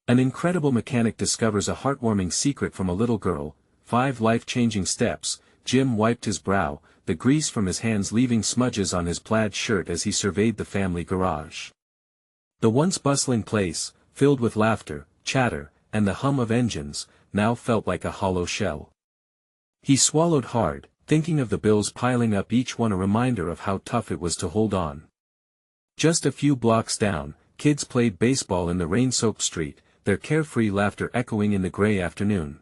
An incredible mechanic discovers a heartwarming secret from a little girl. 5 life-changing steps. Jim wiped his brow, the grease from his hands leaving smudges on his plaid shirt as he surveyed the family garage. The once bustling place, filled with laughter, chatter, and the hum of engines, now felt like a hollow shell. He swallowed hard, thinking of the bills piling up, each one a reminder of how tough it was to hold on. Just a few blocks down, kids played baseball in the rain-soaked street, their carefree laughter echoing in the gray afternoon.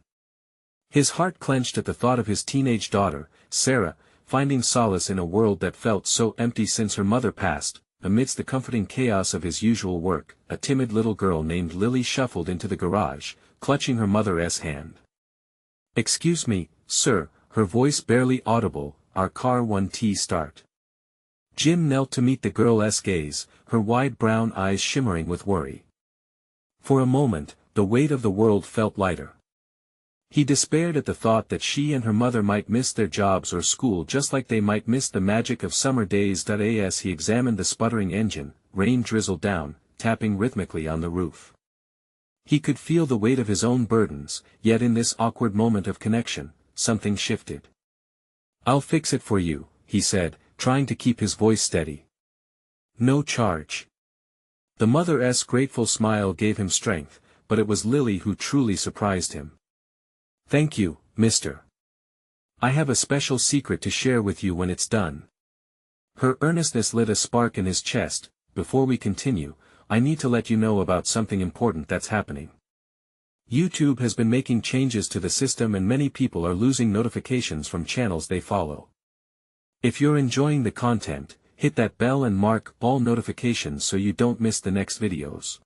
His heart clenched at the thought of his teenage daughter, Sarah, finding solace in a world that felt so empty since her mother passed. Amidst the comforting chaos of his usual work, a timid little girl named Lily shuffled into the garage, clutching her mother's hand. "Excuse me, sir," her voice barely audible, "our car 1T start." Jim knelt to meet the girl's gaze, her wide brown eyes shimmering with worry. For a moment, the weight of the world felt lighter. He despaired at the thought that she and her mother might miss their jobs or school just like they might miss the magic of summer days. As he examined the sputtering engine, rain drizzled down, tapping rhythmically on the roof. He could feel the weight of his own burdens, yet in this awkward moment of connection, something shifted. "I'll fix it for you," he said, trying to keep his voice steady. "No charge." The mother's grateful smile gave him strength, but it was Lily who truly surprised him. "Thank you, mister. I have a special secret to share with you when it's done." Her earnestness lit a spark in his chest. "Before we continue, I need to let you know about something important that's happening. YouTube has been making changes to the system and many people are losing notifications from channels they follow. If you're enjoying the content, hit that bell and mark all notifications so you don't miss the next videos.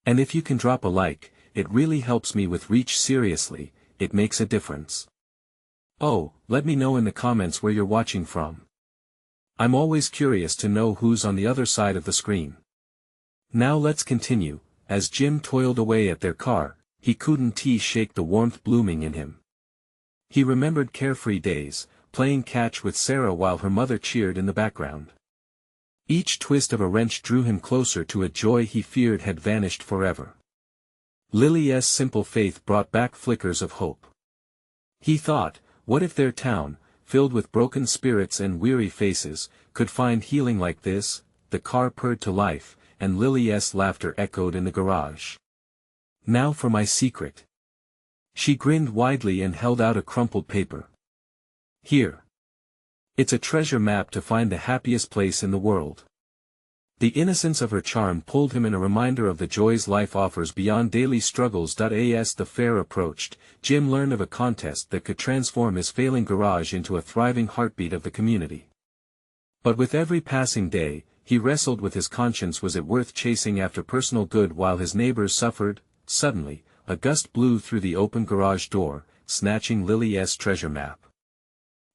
And if you can drop a like, it really helps me with reach. Seriously, it makes a difference. Oh, let me know in the comments where you're watching from. I'm always curious to know who's on the other side of the screen. Now let's continue. As Jim toiled away at their car, he couldn't shake the warmth blooming in him. He remembered carefree days, playing catch with Sarah while her mother cheered in the background. Each twist of a wrench drew him closer to a joy he feared had vanished forever. Lily's simple faith brought back flickers of hope. He thought, what if their town, filled with broken spirits and weary faces, could find healing like this? The car purred to life, and Lily's laughter echoed in the garage. "Now for my secret." She grinned widely and held out a crumpled paper. "Here. It's a treasure map to find the happiest place in the world." The innocence of her charm pulled him in, a reminder of the joys life offers beyond daily struggles. As the fair approached, Jim learned of a contest that could transform his failing garage into a thriving heartbeat of the community. But with every passing day, he wrestled with his conscience. Was it worth chasing after personal good while his neighbors suffered? Suddenly, a gust blew through the open garage door, snatching Lily's treasure map.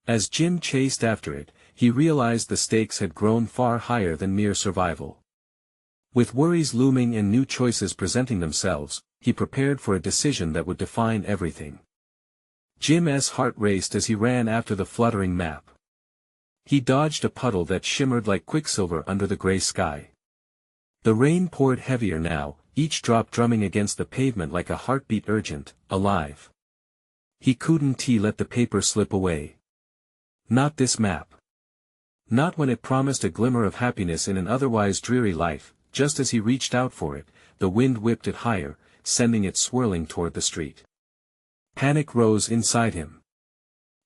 As Jim chased after it, he realized the stakes had grown far higher than mere survival. With worries looming and new choices presenting themselves, he prepared for a decision that would define everything. Jim's heart raced as he ran after the fluttering map. He dodged a puddle that shimmered like quicksilver under the gray sky. The rain poured heavier now, each drop drumming against the pavement like a heartbeat, urgent, alive. He couldn't let the paper slip away. Not this map. Not when it promised a glimmer of happiness in an otherwise dreary life. Just as he reached out for it, the wind whipped it higher, sending it swirling toward the street. Panic rose inside him.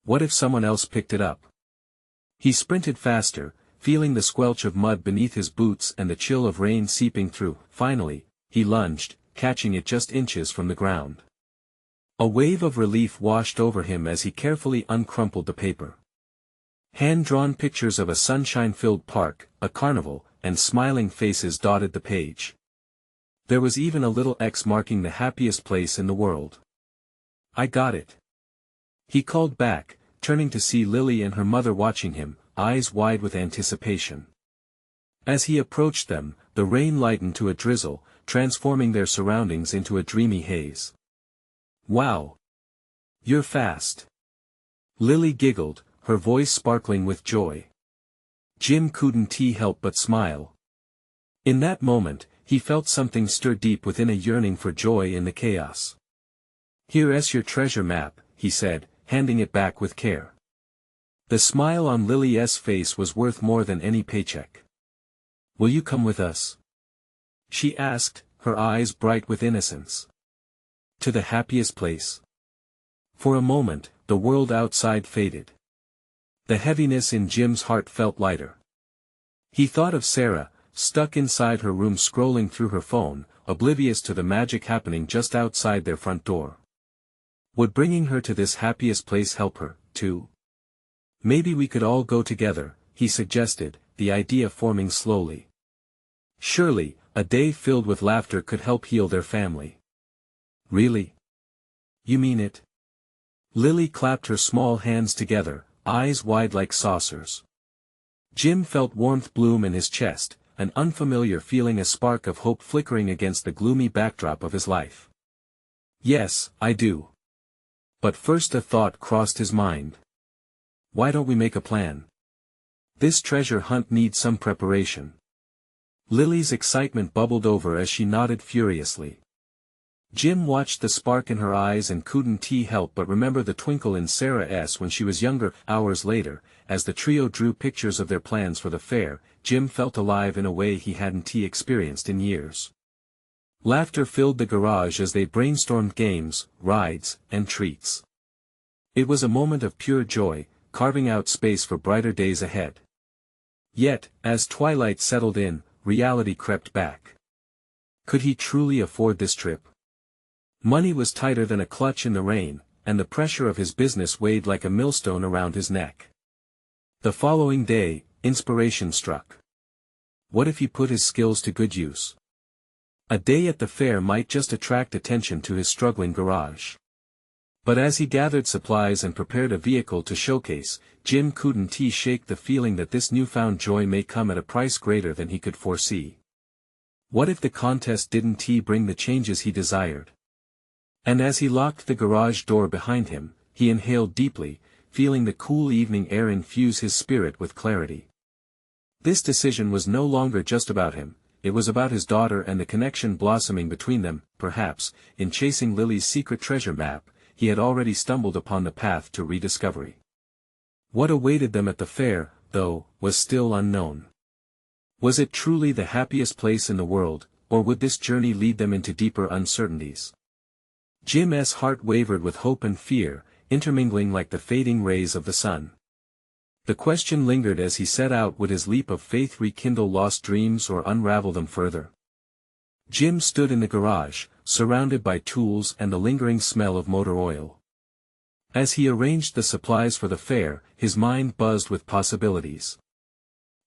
What if someone else picked it up? He sprinted faster, feeling the squelch of mud beneath his boots and the chill of rain seeping through. Finally, he lunged, catching it just inches from the ground. A wave of relief washed over him as he carefully uncrumpled the paper. Hand-drawn pictures of a sunshine-filled park, a carnival, and smiling faces dotted the page. There was even a little X marking the happiest place in the world. "I got it," he called back, turning to see Lily and her mother watching him, eyes wide with anticipation. As he approached them, the rain lightened to a drizzle, transforming their surroundings into a dreamy haze. "Wow! You're fast." Lily giggled, her voice sparkling with joy. Jim couldn't help but smile. In that moment, he felt something stir deep within, a yearning for joy in the chaos. "Here's your treasure map," he said, handing it back with care. The smile on Lily's face was worth more than any paycheck. "Will you come with us?" she asked, her eyes bright with innocence. "To the happiest place?" For a moment, the world outside faded. The heaviness in Jim's heart felt lighter. He thought of Sarah, stuck inside her room scrolling through her phone, oblivious to the magic happening just outside their front door. Would bringing her to this happiest place help her, too? "Maybe we could all go together," he suggested, the idea forming slowly. Surely, a day filled with laughter could help heal their family. "Really? You mean it?" Lily clapped her small hands together, eyes wide like saucers. Jim felt warmth bloom in his chest, an unfamiliar feeling, a spark of hope flickering against the gloomy backdrop of his life. "Yes, I do. But first," a thought crossed his mind. "Why don't we make a plan? This treasure hunt needs some preparation." Lily's excitement bubbled over as she nodded furiously. Jim watched the spark in her eyes and couldn't help but remember the twinkle in Sarah's when she was younger. Hours later, as the trio drew pictures of their plans for the fair, Jim felt alive in a way he hadn't experienced in years. Laughter filled the garage as they brainstormed games, rides, and treats. It was a moment of pure joy, carving out space for brighter days ahead. Yet, as twilight settled in, reality crept back. Could he truly afford this trip? Money was tighter than a clutch in the rain, and the pressure of his business weighed like a millstone around his neck. The following day, inspiration struck. What if he put his skills to good use? A day at the fair might just attract attention to his struggling garage. But as he gathered supplies and prepared a vehicle to showcase, Jim couldn't shake the feeling that this newfound joy may come at a price greater than he could foresee. What if the contest didn't bring the changes he desired? And as he locked the garage door behind him, he inhaled deeply, feeling the cool evening air infuse his spirit with clarity. This decision was no longer just about him, it was about his daughter and the connection blossoming between them. Perhaps, in chasing Lily's secret treasure map, he had already stumbled upon the path to rediscovery. What awaited them at the fair, though, was still unknown. Was it truly the happiest place in the world, or would this journey lead them into deeper uncertainties? Jim's heart wavered with hope and fear, intermingling like the fading rays of the sun. The question lingered as he set out: would his leap of faith rekindle lost dreams or unravel them further? Jim stood in the garage, surrounded by tools and the lingering smell of motor oil. As he arranged the supplies for the fair, his mind buzzed with possibilities.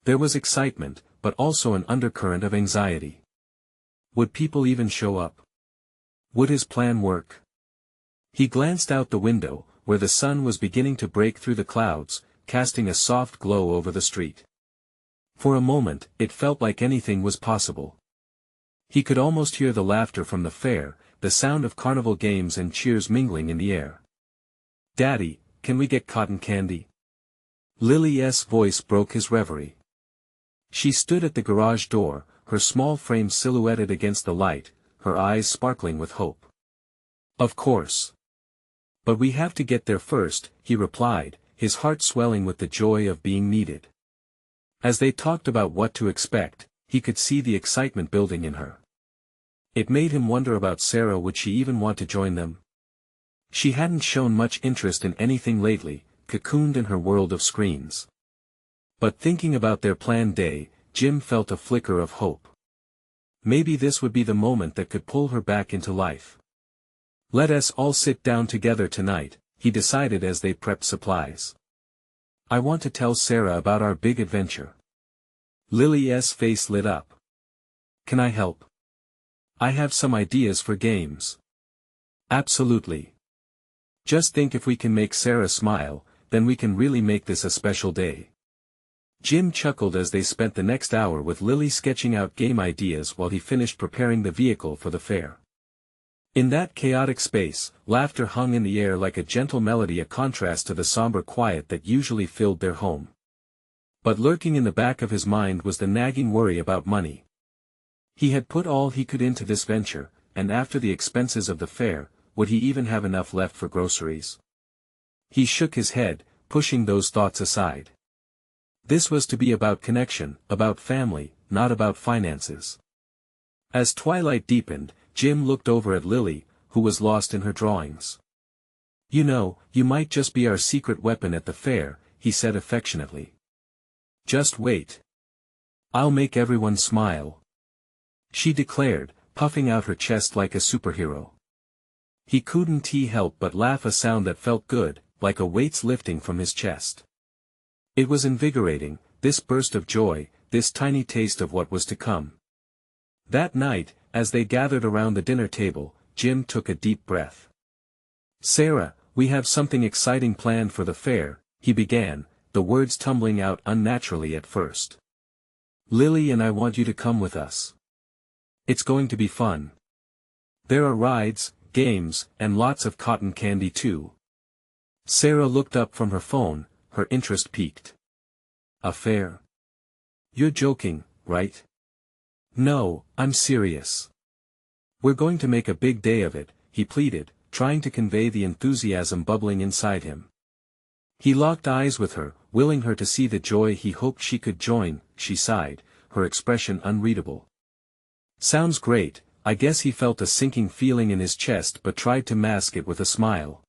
There was excitement, but also an undercurrent of anxiety. Would people even show up? Would his plan work? He glanced out the window, where the sun was beginning to break through the clouds, casting a soft glow over the street. For a moment, it felt like anything was possible. He could almost hear the laughter from the fair, the sound of carnival games and cheers mingling in the air. "Daddy, can we get cotton candy?" Lily's voice broke his reverie. She stood at the garage door, her small frame silhouetted against the light, her eyes sparkling with hope. "Of course. But we have to get there first," he replied, his heart swelling with the joy of being needed. As they talked about what to expect, he could see the excitement building in her. It made him wonder about Sarah. Would she even want to join them? She hadn't shown much interest in anything lately, cocooned in her world of screens. But thinking about their planned day, Jim felt a flicker of hope. Maybe this would be the moment that could pull her back into life. "Let us all sit down together tonight," he decided as they prepped supplies. "I want to tell Sarah about our big adventure." Lily's face lit up. "Can I help? I have some ideas for games." "Absolutely. Just think, if we can make Sarah smile, then we can really make this a special day." Jim chuckled as they spent the next hour with Lily sketching out game ideas while he finished preparing the vehicle for the fair. In that chaotic space, laughter hung in the air like a gentle melody, a contrast to the somber quiet that usually filled their home. But lurking in the back of his mind was the nagging worry about money. He had put all he could into this venture, and after the expenses of the fair, would he even have enough left for groceries? He shook his head, pushing those thoughts aside. This was to be about connection, about family, not about finances. As twilight deepened, Jim looked over at Lily, who was lost in her drawings. "You know, you might just be our secret weapon at the fair," he said affectionately. "Just wait. I'll make everyone smile," she declared, puffing out her chest like a superhero. He couldn't help but laugh, a sound that felt good, like a weight's lifting from his chest. It was invigorating, this burst of joy, this tiny taste of what was to come. That night, as they gathered around the dinner table, Jim took a deep breath. "Sarah, we have something exciting planned for the fair," he began, the words tumbling out unnaturally at first. "Lily and I want you to come with us. It's going to be fun. There are rides, games, and lots of cotton candy too." Sarah looked up from her phone, her interest piqued. "A fair? You're joking, right?" "No, I'm serious. We're going to make a big day of it," he pleaded, trying to convey the enthusiasm bubbling inside him. He locked eyes with her, willing her to see the joy he hoped she could join. She sighed, her expression unreadable. "Sounds great." I guess he felt a sinking feeling in his chest but tried to mask it with a smile.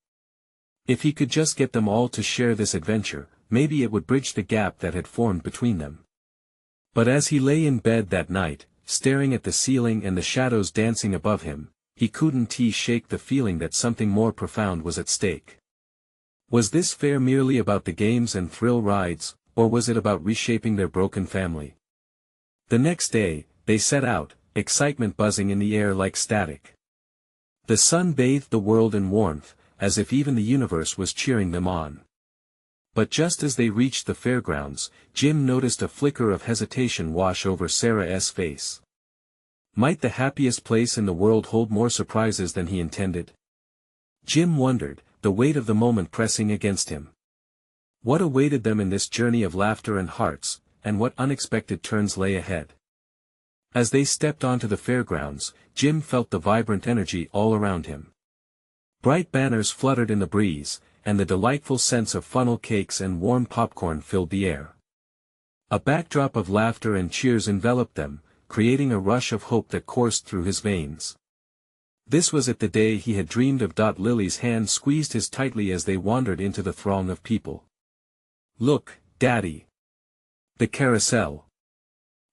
If he could just get them all to share this adventure, maybe it would bridge the gap that had formed between them. But as he lay in bed that night, staring at the ceiling and the shadows dancing above him, he couldn't shake the feeling that something more profound was at stake. Was this fair merely about the games and thrill rides, or was it about reshaping their broken family? The next day, they set out, excitement buzzing in the air like static. The sun bathed the world in warmth, as if even the universe was cheering them on. But just as they reached the fairgrounds, Jim noticed a flicker of hesitation wash over Sarah's face. Might the happiest place in the world hold more surprises than he intended? Jim wondered, the weight of the moment pressing against him. What awaited them in this journey of laughter and hearts, and what unexpected turns lay ahead? As they stepped onto the fairgrounds, Jim felt the vibrant energy all around him. Bright banners fluttered in the breeze, and the delightful sense of funnel cakes and warm popcorn filled the air. A backdrop of laughter and cheers enveloped them, creating a rush of hope that coursed through his veins. This was it, the day he had dreamed of. Lily's hand squeezed his tightly as they wandered into the throng of people. "Look, Daddy! The carousel!"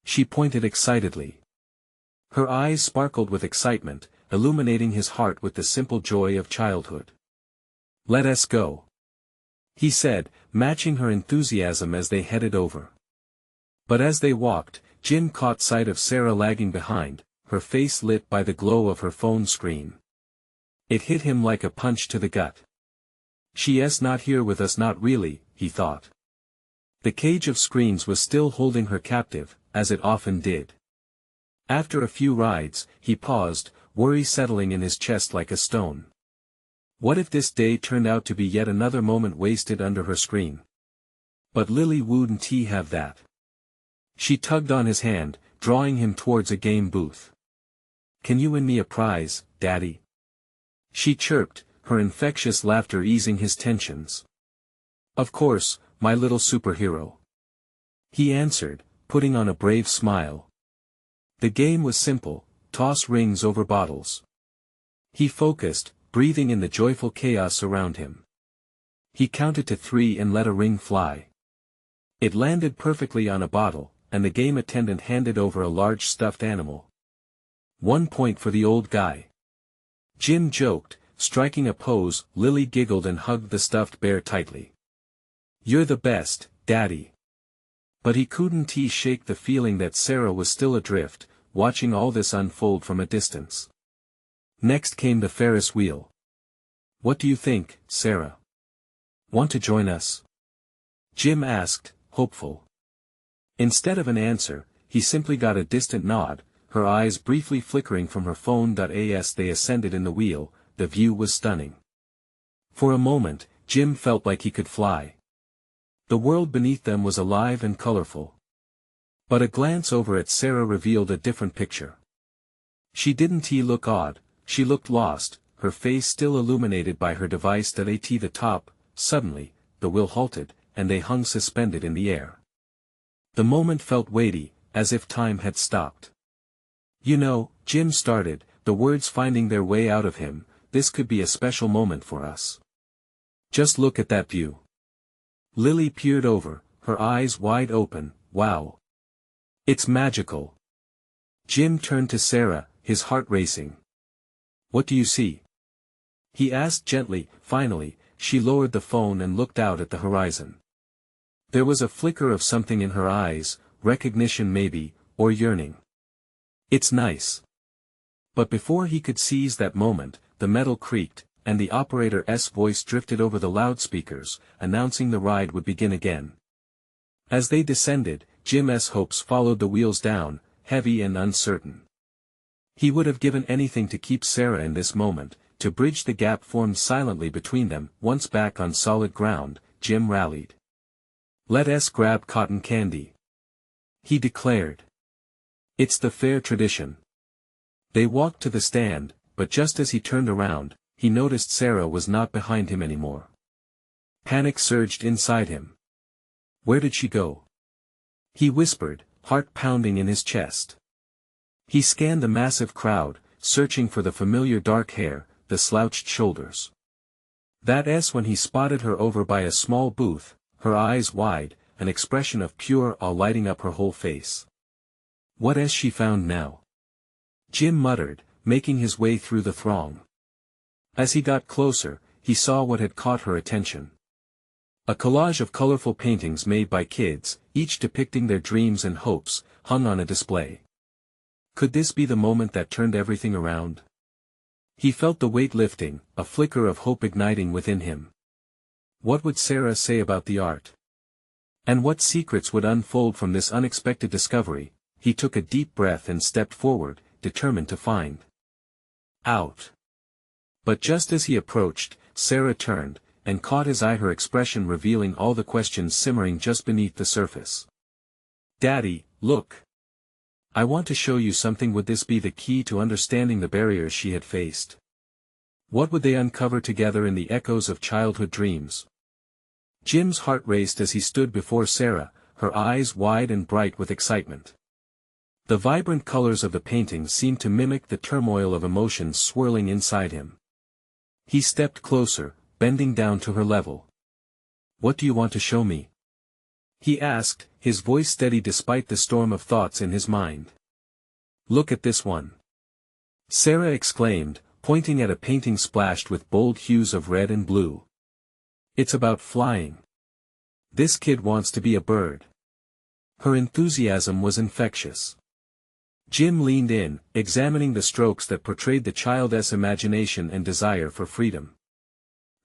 She pointed excitedly. Her eyes sparkled with excitement, illuminating his heart with the simple joy of childhood. "Let us go," he said, matching her enthusiasm as they headed over. But as they walked, Jim caught sight of Sarah lagging behind, her face lit by the glow of her phone screen. It hit him like a punch to the gut. "She's not here with us, not really," he thought. The cage of screens was still holding her captive, as it often did. After a few rides, he paused, worry settling in his chest like a stone. What if this day turned out to be yet another moment wasted under her screen? But Lily wouldn't have that. She tugged on his hand, drawing him towards a game booth. "Can you win me a prize, Daddy?" she chirped, her infectious laughter easing his tensions. "Of course, my little superhero," he answered, putting on a brave smile. The game was simple: toss rings over bottles. He focused, breathing in the joyful chaos around him. He counted to 3 and let a ring fly. It landed perfectly on a bottle, and the game attendant handed over a large stuffed animal. 1 point for the old guy. Jim joked, striking a pose. Lily giggled and hugged the stuffed bear tightly. "You're the best, Daddy." But he couldn't shake the feeling that Sarah was still adrift, watching all this unfold from a distance. Next came the Ferris wheel. "What do you think, Sarah? Want to join us?" Jim asked, hopeful. Instead of an answer, he simply got a distant nod, her eyes briefly flickering from her phone. As they ascended in the wheel, the view was stunning. For a moment, Jim felt like he could fly. The world beneath them was alive and colorful. But a glance over at Sarah revealed a different picture. She didn't look odd, she looked lost, her face still illuminated by her device at the top. Suddenly, the wheel halted, and they hung suspended in the air. The moment felt weighty, as if time had stopped. You know, Jim started, the words finding their way out of him, this could be a special moment for us. Just look at that view. Lily peered over, her eyes wide open. Wow. It's magical. Jim turned to Sarah, his heart racing. What do you see? He asked gently. Finally, she lowered the phone and looked out at the horizon. There was a flicker of something in her eyes, recognition maybe, or yearning. It's nice. But before he could seize that moment, the metal creaked, and the operator's voice drifted over the loudspeakers, announcing the ride would begin again. As they descended, Jim's hopes followed the wheels down, heavy and uncertain. He would have given anything to keep Sarah in this moment, to bridge the gap formed silently between them. Once back on solid ground, Jim rallied. Let's grab cotton candy, he declared. It's the fair tradition. They walked to the stand, but just as he turned around, he noticed Sarah was not behind him anymore. Panic surged inside him. Where did she go? He whispered, heart pounding in his chest. He scanned the massive crowd, searching for the familiar dark hair, the slouched shoulders. That's when he spotted her over by a small booth, her eyes wide, an expression of pure awe lighting up her whole face. What has she found now? Jim muttered, making his way through the throng. As he got closer, he saw what had caught her attention. A collage of colorful paintings made by kids, each depicting their dreams and hopes, hung on a display. Could this be the moment that turned everything around? He felt the weight lifting, a flicker of hope igniting within him. What would Sarah say about the art? And what secrets would unfold from this unexpected discovery? He took a deep breath and stepped forward, determined to find out. But just as he approached, Sarah turned, and caught his eye, her expression revealing all the questions simmering just beneath the surface. Daddy, look. I want to show you something. Would this be the key to understanding the barriers she had faced? What would they uncover together in the echoes of childhood dreams? Jim's heart raced as he stood before Sarah, her eyes wide and bright with excitement. The vibrant colors of the paintings seemed to mimic the turmoil of emotions swirling inside him. He stepped closer, bending down to her level. What do you want to show me? He asked, his voice steady despite the storm of thoughts in his mind. Look at this one. Sarah exclaimed, pointing at a painting splashed with bold hues of red and blue. It's about flying. This kid wants to be a bird. Her enthusiasm was infectious. Jim leaned in, examining the strokes that portrayed the child's imagination and desire for freedom.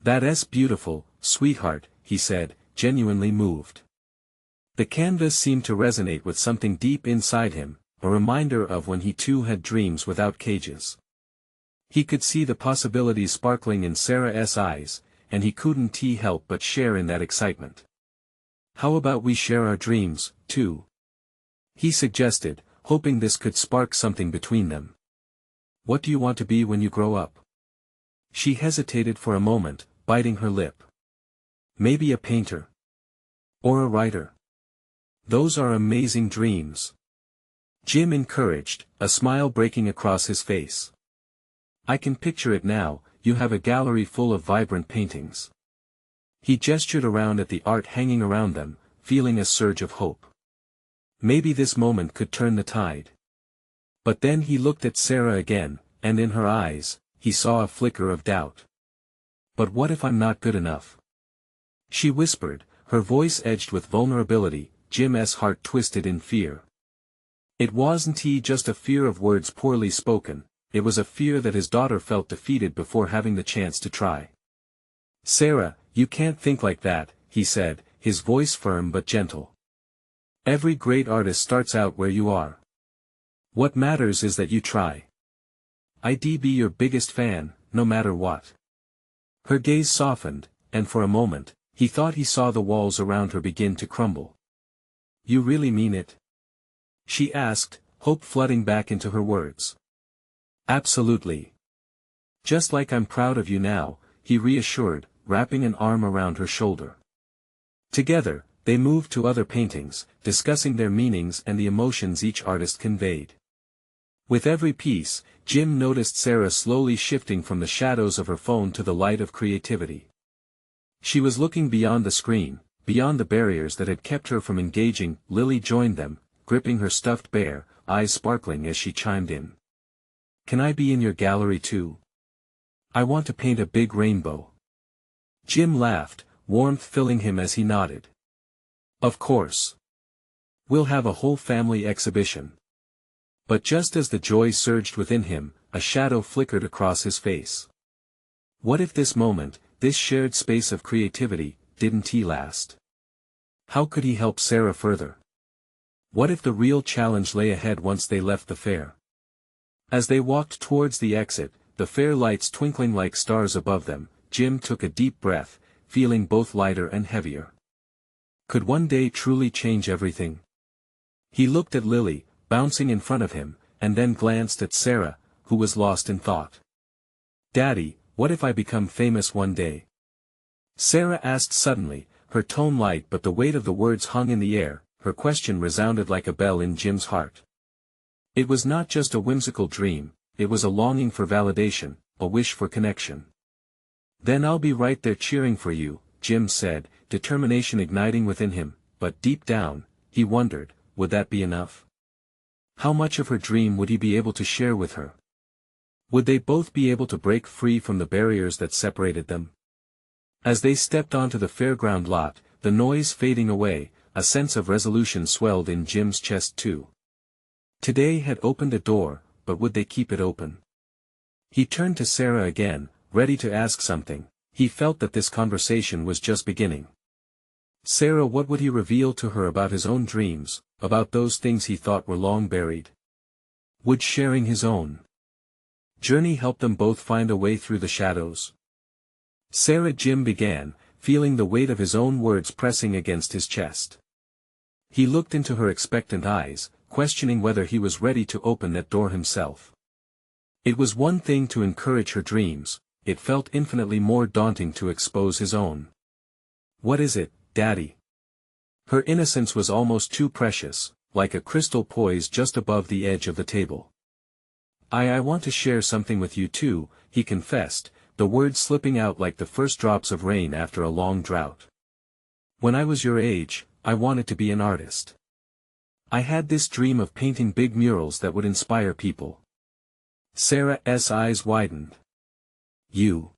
That's beautiful, sweetheart, he said, genuinely moved. The canvas seemed to resonate with something deep inside him, a reminder of when he too had dreams without cages. He could see the possibilities sparkling in Sarah's eyes, and he couldn't help but share in that excitement. How about we share our dreams, too? He suggested, hoping this could spark something between them. What do you want to be when you grow up? She hesitated for a moment, biting her lip. Maybe a painter. Or a writer. Those are amazing dreams. Jim encouraged, a smile breaking across his face. I can picture it now, you have a gallery full of vibrant paintings. He gestured around at the art hanging around them, feeling a surge of hope. Maybe this moment could turn the tide. But then he looked at Sarah again, and in her eyes, he saw a flicker of doubt. But what if I'm not good enough? She whispered, her voice edged with vulnerability. Jim's heart twisted in fear. It wasn't just a fear of words poorly spoken, it was a fear that his daughter felt defeated before having the chance to try. Sarah, you can't think like that, he said, his voice firm but gentle. Every great artist starts out where you are. What matters is that you try. I'd be your biggest fan, no matter what. Her gaze softened, and for a moment, he thought he saw the walls around her begin to crumble. You really mean it? She asked, hope flooding back into her words. Absolutely. Just like I'm proud of you now, he reassured, wrapping an arm around her shoulder. Together, they moved to other paintings, discussing their meanings and the emotions each artist conveyed. With every piece, Jim noticed Sarah slowly shifting from the shadows of her phone to the light of creativity. She was looking beyond the screen, beyond the barriers that had kept her from engaging. Lily joined them, gripping her stuffed bear, eyes sparkling as she chimed in. "Can I be in your gallery too? I want to paint a big rainbow." Jim laughed, warmth filling him as he nodded. "Of course. We'll have a whole family exhibition." But just as the joy surged within him, a shadow flickered across his face. What if this moment, this shared space of creativity, didn't he last? How could he help Sarah further? What if the real challenge lay ahead once they left the fair? As they walked towards the exit, the fair lights twinkling like stars above them, Jim took a deep breath, feeling both lighter and heavier. Could one day truly change everything? He looked at Lily, bouncing in front of him, and then glanced at Sarah, who was lost in thought. "Daddy, what if I become famous one day?" Sarah asked suddenly, her tone light but the weight of the words hung in the air. Her question resounded like a bell in Jim's heart. It was not just a whimsical dream, it was a longing for validation, a wish for connection. "Then I'll be right there cheering for you," Jim said, determination igniting within him, but deep down, he wondered, would that be enough? How much of her dream would he be able to share with her? Would they both be able to break free from the barriers that separated them? As they stepped onto the fairground lot, the noise fading away, a sense of resolution swelled in Jim's chest too. Today had opened a door, but would they keep it open? He turned to Sarah again, ready to ask something. He felt that this conversation was just beginning. Sarah, what would he reveal to her about his own dreams, about those things he thought were long buried? Would sharing his own journey help them both find a way through the shadows? "Sarah," Jim began, feeling the weight of his own words pressing against his chest. He looked into her expectant eyes, questioning whether he was ready to open that door himself. It was one thing to encourage her dreams, it felt infinitely more daunting to expose his own. "What is it, Daddy?" Her innocence was almost too precious, like a crystal poised just above the edge of the table. I want to share something with you too," he confessed, the words slipping out like the first drops of rain after a long drought. "When I was your age, I wanted to be an artist. I had this dream of painting big murals that would inspire people." Sarah's eyes widened. "You?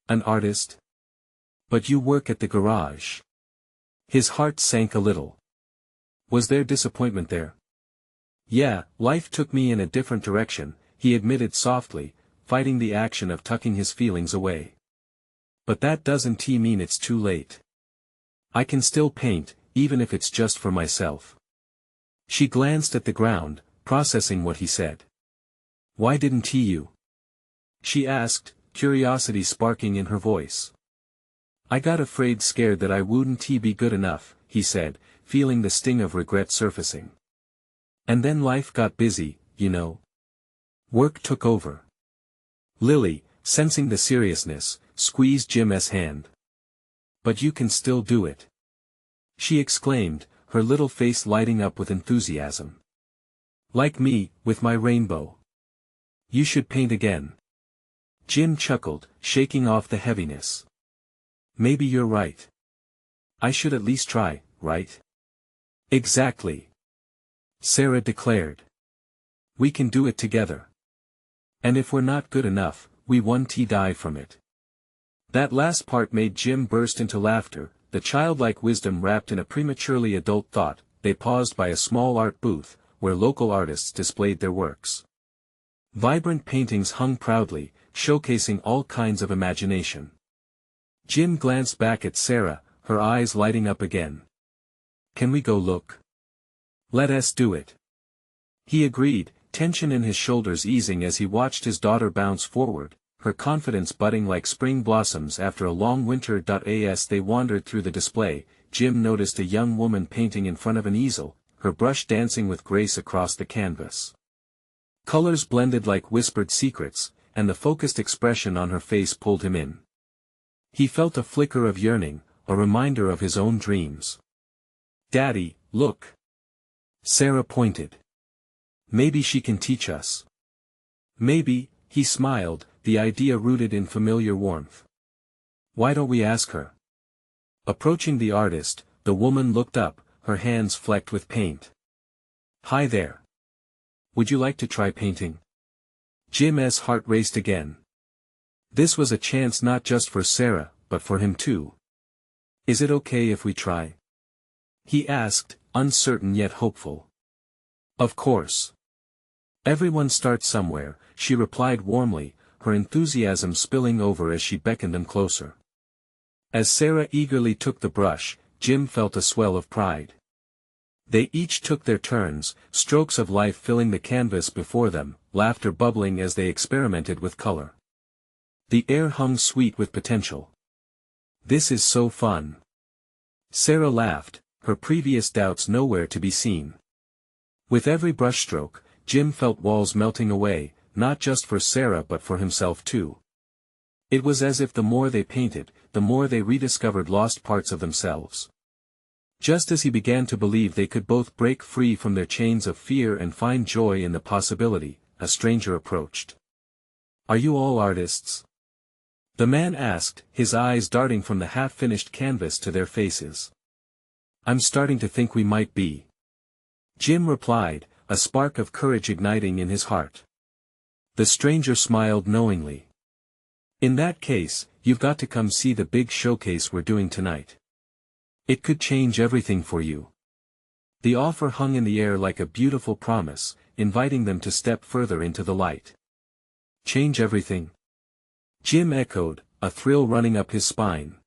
An artist? But you work at the garage." His heart sank a little. Was there disappointment there? "Yeah, life took me in a different direction," he admitted softly, fighting the action of tucking his feelings away. "But that doesn't mean it's too late. I can still paint, even if it's just for myself." She glanced at the ground, processing what he said. "Why didn't you?" she asked, curiosity sparking in her voice. "I got afraid, scared that I wouldn't be good enough," he said, feeling the sting of regret surfacing. "And then life got busy, you know. Work took over." Lily, sensing the seriousness, squeezed Jim's hand. "But you can still do it," she exclaimed, her little face lighting up with enthusiasm. "Like me, with my rainbow. You should paint again." Jim chuckled, shaking off the heaviness. "Maybe you're right. I should at least try, right?" "Exactly," Sarah declared. "We can do it together. And if we're not good enough, we won't die from it." That last part made Jim burst into laughter, the childlike wisdom wrapped in a prematurely adult thought. They paused by a small art booth, where local artists displayed their works. Vibrant paintings hung proudly, showcasing all kinds of imagination. Jim glanced back at Sarah, her eyes lighting up again. "Can we go look?" "Let us do it." He agreed, tension in his shoulders easing as he watched his daughter bounce forward, her confidence budding like spring blossoms after a long winter. As they wandered through the display, Jim noticed a young woman painting in front of an easel, her brush dancing with grace across the canvas. Colors blended like whispered secrets, and the focused expression on her face pulled him in. He felt a flicker of yearning, a reminder of his own dreams. "Daddy, look." Sarah pointed. "Maybe she can teach us." "Maybe," he smiled, the idea rooted in familiar warmth. "Why don't we ask her?" Approaching the artist, the woman looked up, her hands flecked with paint. "Hi there. Would you like to try painting?" Jim's heart raced again. This was a chance not just for Sarah, but for him too. "Is it okay if we try?" he asked, uncertain yet hopeful. "Of course. Everyone starts somewhere," she replied warmly, her enthusiasm spilling over as she beckoned him closer. As Sarah eagerly took the brush, Jim felt a swell of pride. They each took their turns, strokes of life filling the canvas before them, laughter bubbling as they experimented with color. The air hung sweet with potential. "This is so fun." Sarah laughed, her previous doubts nowhere to be seen. With every brushstroke, Jim felt walls melting away, not just for Sarah but for himself too. It was as if the more they painted, the more they rediscovered lost parts of themselves. Just as he began to believe they could both break free from their chains of fear and find joy in the possibility, a stranger approached. "Are you all artists?" the man asked, his eyes darting from the half-finished canvas to their faces. "I'm starting to think we might be," Jim replied, a spark of courage igniting in his heart. The stranger smiled knowingly. "In that case, you've got to come see the big showcase we're doing tonight. It could change everything for you." The offer hung in the air like a beautiful promise, inviting them to step further into the light. "Change everything?" Jim echoed, a thrill running up his spine.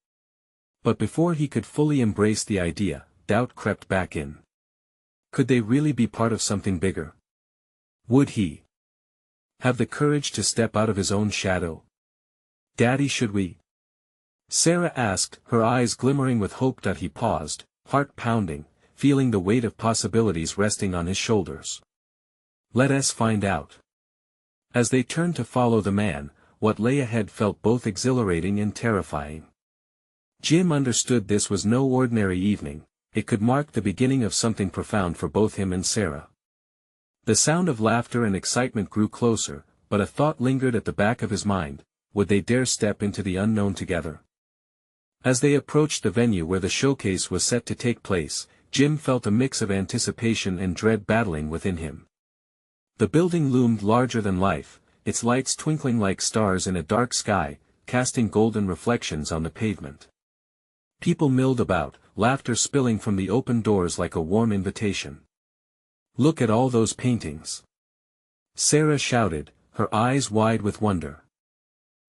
But before he could fully embrace the idea, doubt crept back in. Could they really be part of something bigger? Would he have the courage to step out of his own shadow? "Daddy, should we?" Sarah asked, her eyes glimmering with hope. He paused, heart pounding, feeling the weight of possibilities resting on his shoulders. "Let us find out." As they turned to follow the man, what lay ahead felt both exhilarating and terrifying. Jim understood this was no ordinary evening, it could mark the beginning of something profound for both him and Sarah. The sound of laughter and excitement grew closer, but a thought lingered at the back of his mind: would they dare step into the unknown together? As they approached the venue where the showcase was set to take place, Jim felt a mix of anticipation and dread battling within him. The building loomed larger than life, its lights twinkling like stars in a dark sky, casting golden reflections on the pavement. People milled about, laughter spilling from the open doors like a warm invitation. "Look at all those paintings!" Sarah shouted, her eyes wide with wonder.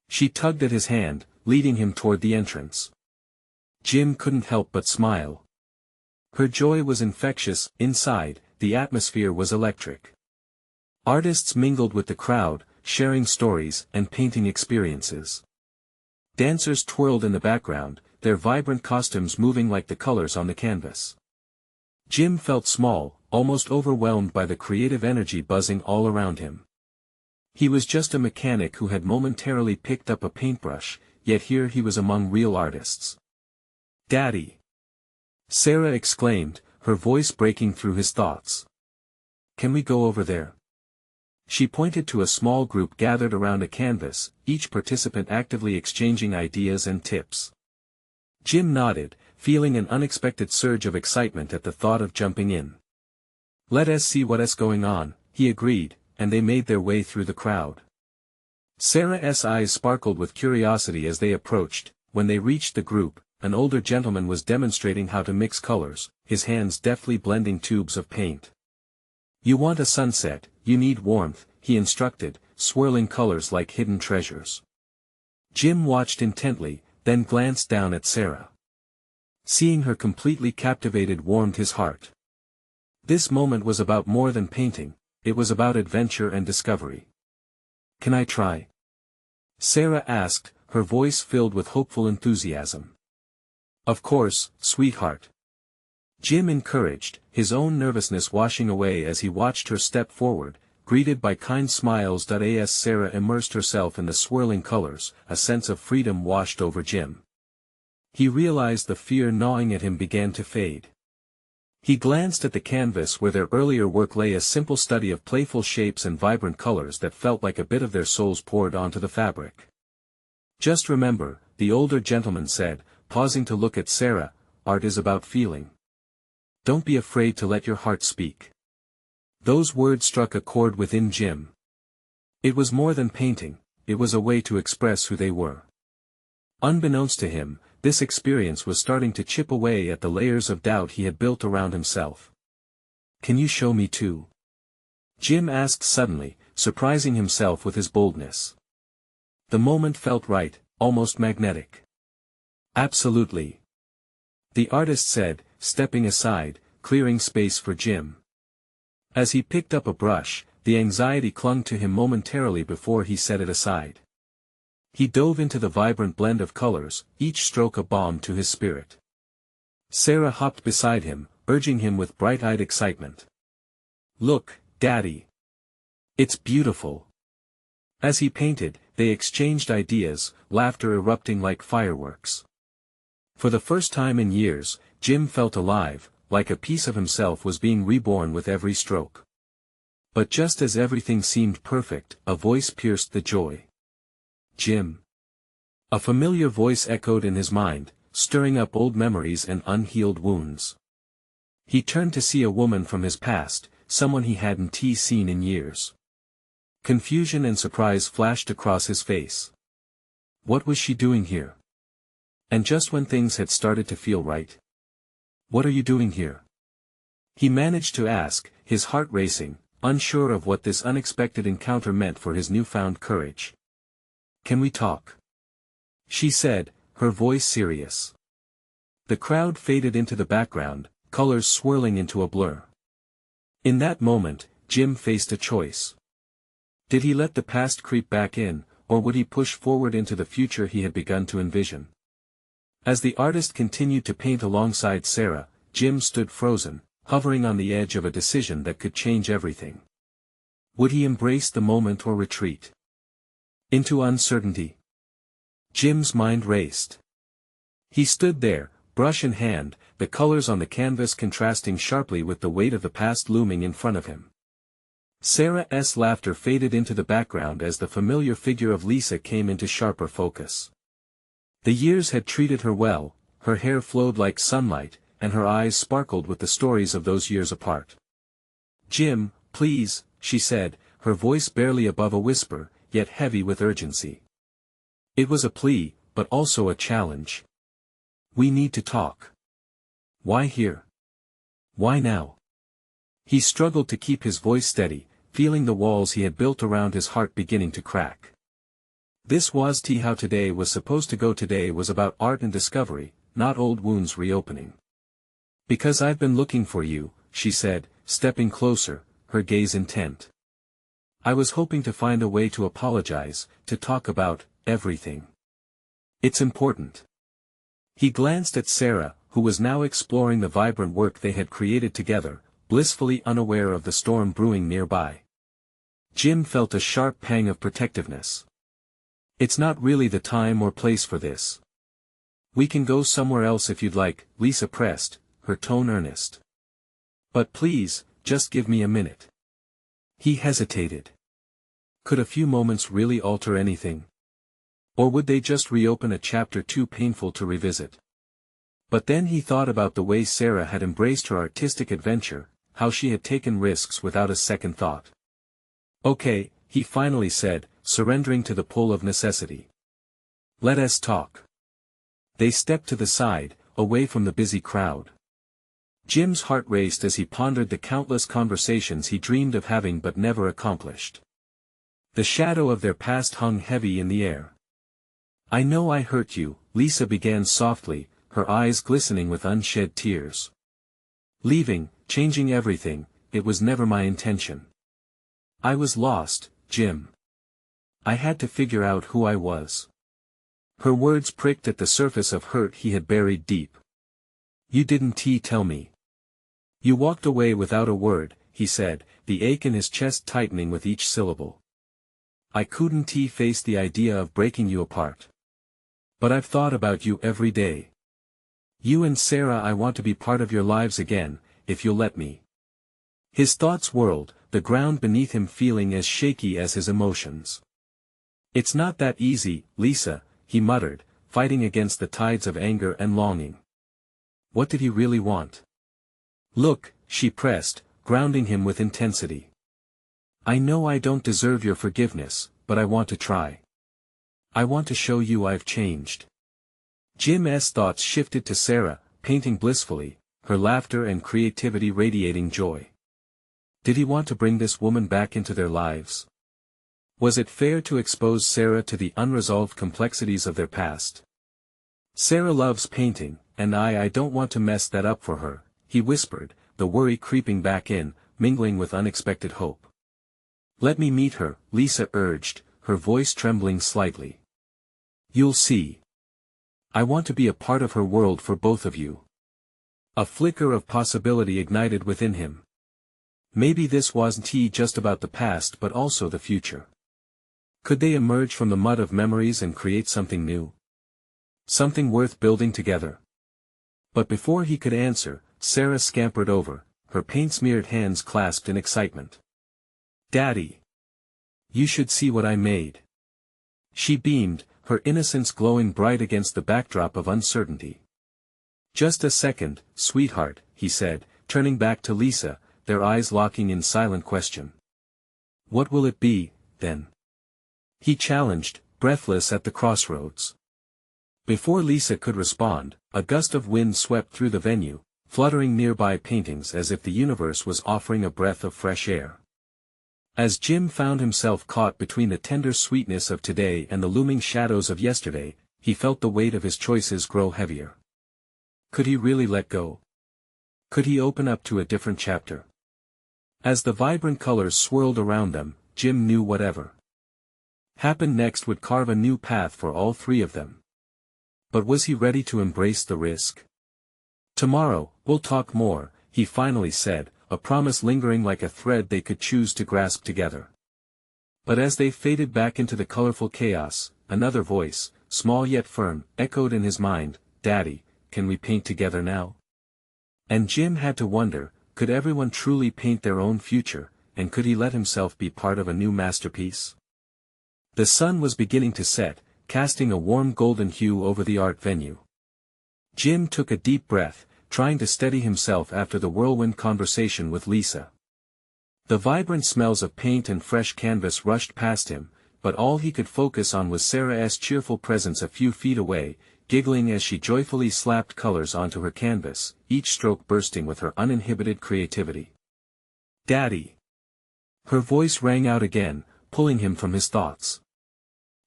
She tugged at his hand, leading him toward the entrance. Jim couldn't help but smile. Her joy was infectious. Inside, the atmosphere was electric. Artists mingled with the crowd, sharing stories and painting experiences. Dancers twirled in the background, their vibrant costumes moving like the colors on the canvas. Jim felt small, almost overwhelmed by the creative energy buzzing all around him. He was just a mechanic who had momentarily picked up a paintbrush, yet here he was among real artists. "Daddy!" Sarah exclaimed, her voice breaking through his thoughts. "Can we go over there?" She pointed to a small group gathered around a canvas, each participant actively exchanging ideas and tips. Jim nodded, feeling an unexpected surge of excitement at the thought of jumping in. "Let us see what's going on," he agreed, and they made their way through the crowd. Sarah's eyes sparkled with curiosity as they approached. When they reached the group, an older gentleman was demonstrating how to mix colors, his hands deftly blending tubes of paint. "You want a sunset, you need warmth," he instructed, swirling colors like hidden treasures. Jim watched intently, then glanced down at Sarah. Seeing her completely captivated warmed his heart. This moment was about more than painting, it was about adventure and discovery. "Can I try?" Sarah asked, her voice filled with hopeful enthusiasm. "Of course, sweetheart." Jim encouraged, his own nervousness washing away as he watched her step forward, greeted by kind smiles. As Sarah immersed herself in the swirling colors, a sense of freedom washed over Jim. He realized the fear gnawing at him began to fade. He glanced at the canvas where their earlier work lay, a simple study of playful shapes and vibrant colors that felt like a bit of their souls poured onto the fabric. "Just remember," the older gentleman said, pausing to look at Sarah, "art is about feeling. Don't be afraid to let your heart speak." Those words struck a chord within Jim. It was more than painting, it was a way to express who they were. Unbeknownst to him, this experience was starting to chip away at the layers of doubt he had built around himself. "Can you show me too?" Jim asked suddenly, surprising himself with his boldness. The moment felt right, almost magnetic. "Absolutely," the artist said, stepping aside, clearing space for Jim. As he picked up a brush, the anxiety clung to him momentarily before he set it aside. He dove into the vibrant blend of colors, each stroke a balm to his spirit. Sarah hopped beside him, urging him with bright-eyed excitement. "Look, Daddy! It's beautiful!" As he painted, they exchanged ideas, laughter erupting like fireworks. For the first time in years, Jim felt alive, like a piece of himself was being reborn with every stroke. But just as everything seemed perfect, a voice pierced the joy. "Jim." A familiar voice echoed in his mind, stirring up old memories and unhealed wounds. He turned to see a woman from his past, someone he hadn't seen in years. Confusion and surprise flashed across his face. What was she doing here? And just when things had started to feel right. "What are you doing here?" He managed to ask, his heart racing, unsure of what this unexpected encounter meant for his newfound courage. "Can we talk?" she said, her voice serious. The crowd faded into the background, colors swirling into a blur. In that moment, Jim faced a choice. Did he let the past creep back in, or would he push forward into the future he had begun to envision? As the artist continued to paint alongside Sarah, Jim stood frozen, hovering on the edge of a decision that could change everything. Would he embrace the moment or retreat into uncertainty? Jim's mind raced. He stood there, brush in hand, the colors on the canvas contrasting sharply with the weight of the past looming in front of him. Sarah's laughter faded into the background as the familiar figure of Lisa came into sharper focus. The years had treated her well, her hair flowed like sunlight, and her eyes sparkled with the stories of those years apart. "Jim, please," she said, her voice barely above a whisper, yet heavy with urgency. It was a plea, but also a challenge. "We need to talk." "Why here? Why now?" He struggled to keep his voice steady, feeling the walls he had built around his heart beginning to crack. This was how today was supposed to go. Today was about art and discovery, not old wounds reopening. "Because I've been looking for you," she said, stepping closer, her gaze intent. "I was hoping to find a way to apologize, to talk about everything. It's important." He glanced at Sarah, who was now exploring the vibrant work they had created together, blissfully unaware of the storm brewing nearby. Jim felt a sharp pang of protectiveness. "It's not really the time or place for this. We can go somewhere else if you'd like," Lisa pressed, her tone earnest. "But please, just give me a minute." He hesitated. Could a few moments really alter anything? Or would they just reopen a chapter too painful to revisit? But then he thought about the way Sarah had embraced her artistic adventure, how she had taken risks without a second thought. "Okay," he finally said, surrendering to the pull of necessity. "Let us talk." They stepped to the side, away from the busy crowd. Jim's heart raced as he pondered the countless conversations he dreamed of having but never accomplished. The shadow of their past hung heavy in the air. "I know I hurt you," Lisa began softly, her eyes glistening with unshed tears. "Leaving, changing everything, it was never my intention. I was lost, Jim. I had to figure out who I was." Her words pricked at the surface of hurt he had buried deep. "You didn't tell me. You walked away without a word," he said, the ache in his chest tightening with each syllable. I couldn't face the idea of breaking you apart. But I've thought about you every day. You and Sarah, I want to be part of your lives again, if you'll let me. His thoughts whirled, the ground beneath him feeling as shaky as his emotions. It's not that easy, Lisa, he muttered, fighting against the tides of anger and longing. What did he really want? Look, she pressed, grounding him with intensity. I know I don't deserve your forgiveness, but I want to try. I want to show you I've changed. Jim's thoughts shifted to Sarah, painting blissfully, her laughter and creativity radiating joy. Did he want to bring this woman back into their lives? Was it fair to expose Sarah to the unresolved complexities of their past? Sarah loves painting, and I don't want to mess that up for her, he whispered, the worry creeping back in, mingling with unexpected hope. Let me meet her, Lisa urged, her voice trembling slightly. You'll see. I want to be a part of her world for both of you. A flicker of possibility ignited within him. Maybe this wasn't just about the past but also the future. Could they emerge from the mud of memories and create something new? Something worth building together. But before he could answer, Sarah scampered over, her paint-smeared hands clasped in excitement. Daddy! You should see what I made. She beamed, her innocence glowing bright against the backdrop of uncertainty. Just a second, sweetheart, he said, turning back to Lisa, their eyes locking in silent question. What will it be, then? He challenged, breathless at the crossroads. Before Lisa could respond, a gust of wind swept through the venue, fluttering nearby paintings as if the universe was offering a breath of fresh air. As Jim found himself caught between the tender sweetness of today and the looming shadows of yesterday, he felt the weight of his choices grow heavier. Could he really let go? Could he open up to a different chapter? As the vibrant colors swirled around them, Jim knew whatever happened next would carve a new path for all three of them. But was he ready to embrace the risk? Tomorrow, we'll talk more, he finally said, a promise lingering like a thread they could choose to grasp together. But as they faded back into the colorful chaos, another voice, small yet firm, echoed in his mind, Daddy, can we paint together now? And Jim had to wonder, could everyone truly paint their own future, and could he let himself be part of a new masterpiece? The sun was beginning to set, casting a warm golden hue over the art venue. Jim took a deep breath, trying to steady himself after the whirlwind conversation with Lisa. The vibrant smells of paint and fresh canvas rushed past him, but all he could focus on was Sarah's cheerful presence a few feet away, giggling as she joyfully slapped colors onto her canvas, each stroke bursting with her uninhibited creativity. Daddy! Her voice rang out again, pulling him from his thoughts.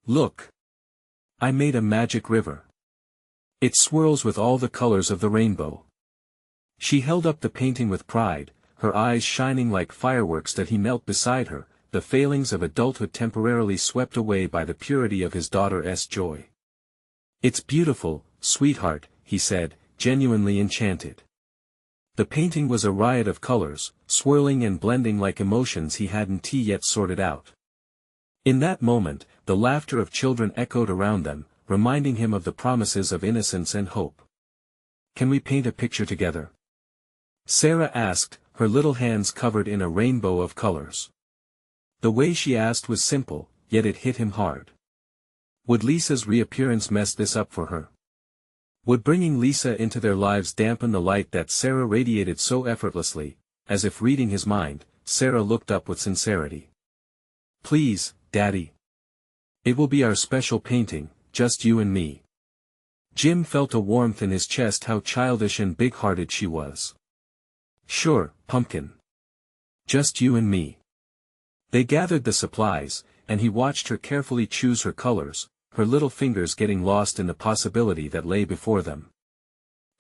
Look! I made a magic river. It swirls with all the colors of the rainbow. She held up the painting with pride, her eyes shining like fireworks that he knelt beside her, the failings of adulthood temporarily swept away by the purity of his daughter's joy. It's beautiful, sweetheart, he said, genuinely enchanted. The painting was a riot of colors, swirling and blending like emotions he hadn't yet sorted out. In that moment, the laughter of children echoed around them, reminding him of the promises of innocence and hope. Can we paint a picture together? Sarah asked, her little hands covered in a rainbow of colors. The way she asked was simple, yet it hit him hard. Would Lisa's reappearance mess this up for her? Would bringing Lisa into their lives dampen the light that Sarah radiated so effortlessly? As if reading his mind, Sarah looked up with sincerity. Please, Daddy. It will be our special painting, just you and me. Jim felt a warmth in his chest. How childish and big-hearted she was. Sure, pumpkin. Just you and me. They gathered the supplies, and he watched her carefully choose her colors, her little fingers getting lost in the possibility that lay before them.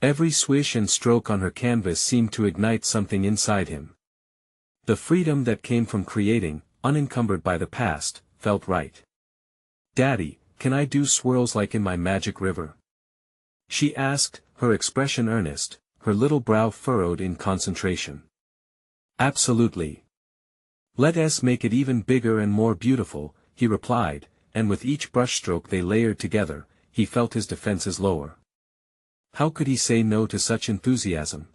Every swish and stroke on her canvas seemed to ignite something inside him. The freedom that came from creating, unencumbered by the past, felt right. Daddy, can I do swirls like in my magic river? She asked, her expression earnest, her little brow furrowed in concentration. Absolutely. Let us make it even bigger and more beautiful, he replied, and with each brushstroke they layered together, he felt his defenses lower. How could he say no to such enthusiasm?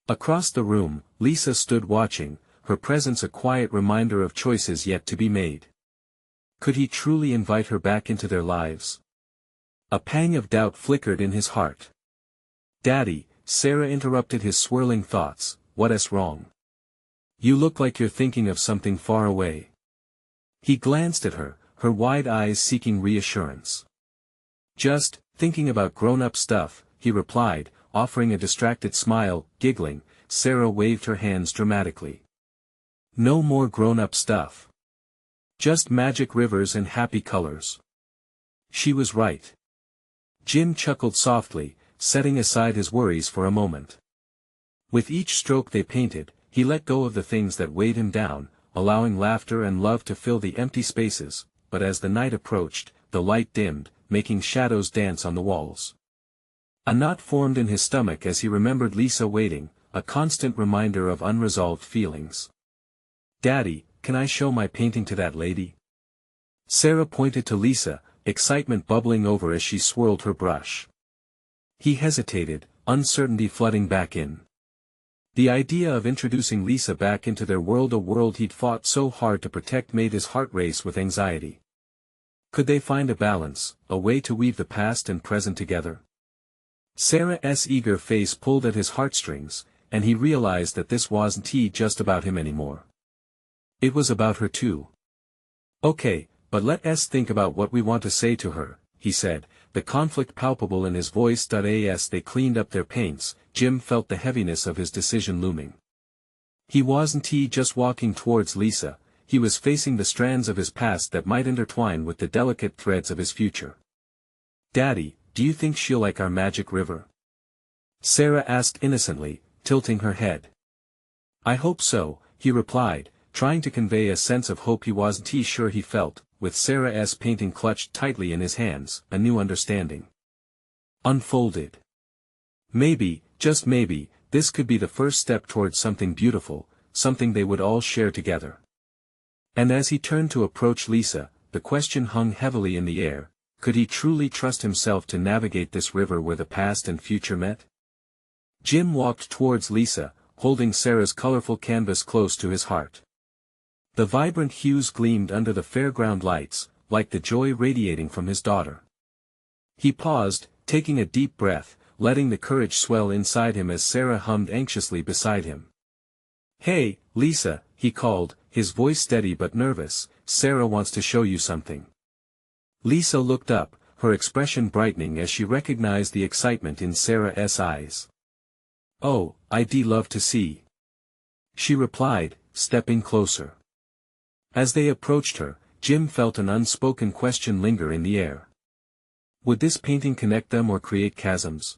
Across the room, Lisa stood watching, her presence a quiet reminder of choices yet to be made. Could he truly invite her back into their lives? A pang of doubt flickered in his heart. "Daddy," Sarah interrupted his swirling thoughts, "what's wrong? You look like you're thinking of something far away." He glanced at her, her wide eyes seeking reassurance. "Just, thinking about grown-up stuff," he replied, offering a distracted smile. Giggling, Sarah waved her hands dramatically. "No more grown-up stuff. Just magic rivers and happy colors." She was right. Jim chuckled softly, setting aside his worries for a moment. With each stroke they painted, he let go of the things that weighed him down, allowing laughter and love to fill the empty spaces, but as the night approached, the light dimmed, making shadows dance on the walls. A knot formed in his stomach as he remembered Lisa waiting, a constant reminder of unresolved feelings. "Daddy, can I show my painting to that lady?" Sarah pointed to Lisa, excitement bubbling over as she swirled her brush. He hesitated, uncertainty flooding back in. The idea of introducing Lisa back into their world, a world he'd fought so hard to protect, made his heart race with anxiety. Could they find a balance, a way to weave the past and present together? Sarah's eager face pulled at his heartstrings, and he realized that this wasn't just about him anymore. It was about her too. "Okay, but let us think about what we want to say to her," he said, the conflict palpable in his voice. As they cleaned up their paints, Jim felt the heaviness of his decision looming. He wasn't just walking towards Lisa, he was facing the strands of his past that might intertwine with the delicate threads of his future. "Daddy, do you think she'll like our magic river?" Sarah asked innocently, tilting her head. "I hope so," he replied, trying to convey a sense of hope he wasn't sure he felt. With Sarah's painting clutched tightly in his hands, a new understanding unfolded. Maybe, just maybe, this could be the first step towards something beautiful, something they would all share together. And as he turned to approach Lisa, the question hung heavily in the air: could he truly trust himself to navigate this river where the past and future met? Jim walked towards Lisa, holding Sarah's colorful canvas close to his heart. The vibrant hues gleamed under the fairground lights, like the joy radiating from his daughter. He paused, taking a deep breath, letting the courage swell inside him as Sarah hummed anxiously beside him. "Hey, Lisa," he called, his voice steady but nervous, "Sarah wants to show you something." Lisa looked up, her expression brightening as she recognized the excitement in Sarah's eyes. "Oh, I'd love to see," she replied, stepping closer. As they approached her, Jim felt an unspoken question linger in the air. Would this painting connect them or create chasms?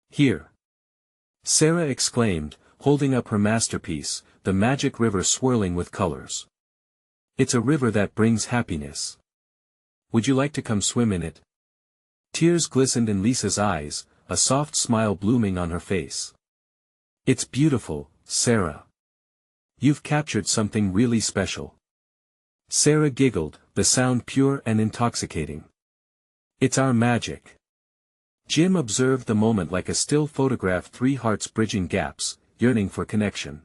"Here!" Sarah exclaimed, holding up her masterpiece, the magic river swirling with colors. "It's a river that brings happiness. Would you like to come swim in it?" Tears glistened in Lisa's eyes, a soft smile blooming on her face. "It's beautiful, Sarah. You've captured something really special." Sarah giggled, the sound pure and intoxicating. "It's our magic." Jim observed the moment like a still photograph, three hearts bridging gaps, yearning for connection.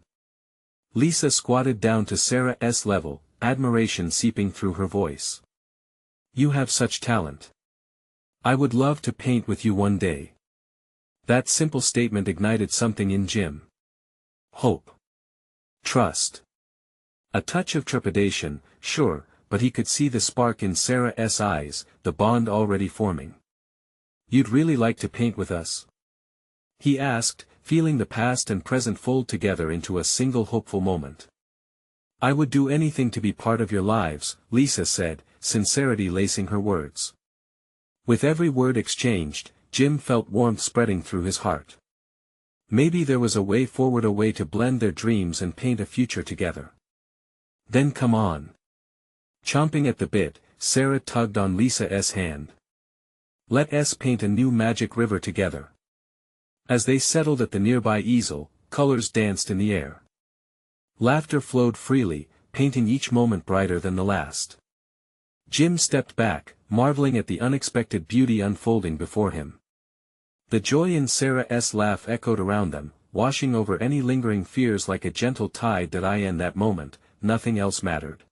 Lisa squatted down to Sarah's level, admiration seeping through her voice. "You have such talent. I would love to paint with you one day." That simple statement ignited something in Jim. Hope. Trust. A touch of trepidation, sure, but he could see the spark in Sarah's eyes, the bond already forming. "You'd really like to paint with us?" he asked, feeling the past and present fold together into a single hopeful moment. "I would do anything to be part of your lives," Lisa said, sincerity lacing her words. With every word exchanged, Jim felt warmth spreading through his heart. Maybe there was a way forward, a way to blend their dreams and paint a future together. "Then come on." Chomping at the bit, Sarah tugged on Lisa's hand. "Let us paint a new magic river together." As they settled at the nearby easel, colors danced in the air. Laughter flowed freely, painting each moment brighter than the last. Jim stepped back, marveling at the unexpected beauty unfolding before him. The joy in Sarah's laugh echoed around them, washing over any lingering fears like a gentle tide that in that moment, nothing else mattered.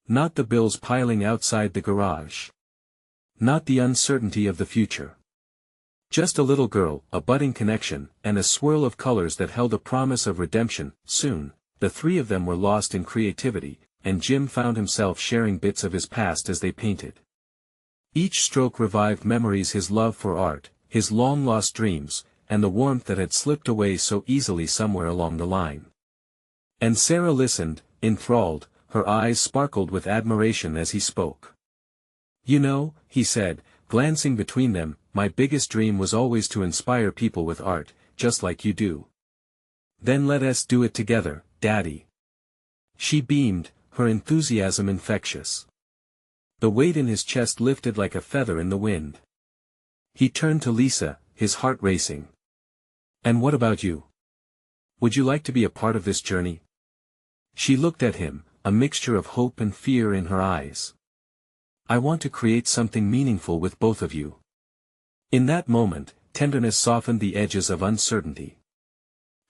Not the bills piling outside the garage. Not the uncertainty of the future. Just a little girl, a budding connection, and a swirl of colors that held a promise of redemption. Soon, the three of them were lost in creativity, and Jim found himself sharing bits of his past as they painted. Each stroke revived memories, his love for art, his long-lost dreams, and the warmth that had slipped away so easily somewhere along the line. And Sarah listened, enthralled, her eyes sparkled with admiration as he spoke. "You know," he said, glancing between them, "my biggest dream was always to inspire people with art, just like you do. Then let us do it together, Daddy." She beamed, her enthusiasm infectious. The weight in his chest lifted like a feather in the wind. He turned to Lisa, his heart racing. "And what about you? Would you like to be a part of this journey?" She looked at him, a mixture of hope and fear in her eyes. "I want to create something meaningful with both of you." In that moment, tenderness softened the edges of uncertainty.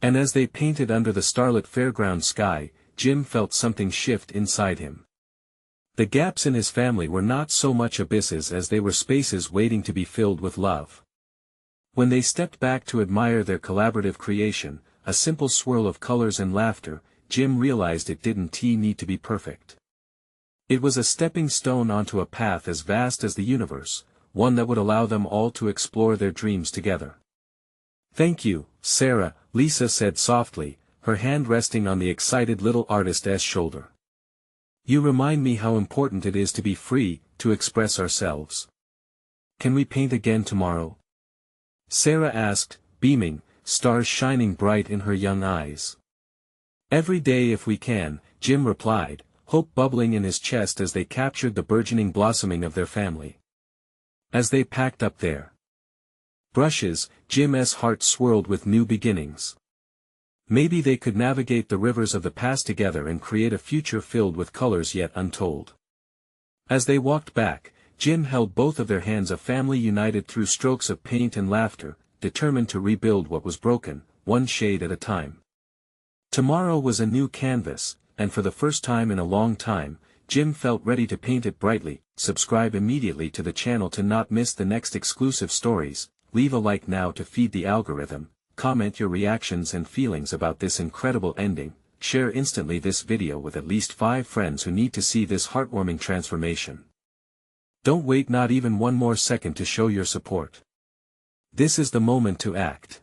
And as they painted under the starlit fairground sky, Jim felt something shift inside him. The gaps in his family were not so much abysses as they were spaces waiting to be filled with love. When they stepped back to admire their collaborative creation, a simple swirl of colors and laughter, Jim realized it didn't need to be perfect. It was a stepping stone onto a path as vast as the universe, one that would allow them all to explore their dreams together. "Thank you, Sarah," Lisa said softly, her hand resting on the excited little artist's shoulder. "You remind me how important it is to be free, to express ourselves. Can we paint again tomorrow?" Sarah asked, beaming, stars shining bright in her young eyes. "Every day if we can," Jim replied, hope bubbling in his chest as they captured the burgeoning blossoming of their family. As they packed up their brushes, Jim's heart swirled with new beginnings. Maybe they could navigate the rivers of the past together and create a future filled with colors yet untold. As they walked back, Jim held both of their hands, a family united through strokes of paint and laughter, determined to rebuild what was broken, one shade at a time. Tomorrow was a new canvas, and for the first time in a long time, Jim felt ready to paint it brightly. Subscribe immediately to the channel to not miss the next exclusive stories, leave a like now to feed the algorithm, comment your reactions and feelings about this incredible ending, share instantly this video with at least 5 friends who need to see this heartwarming transformation. Don't wait not even one more second to show your support. This is the moment to act.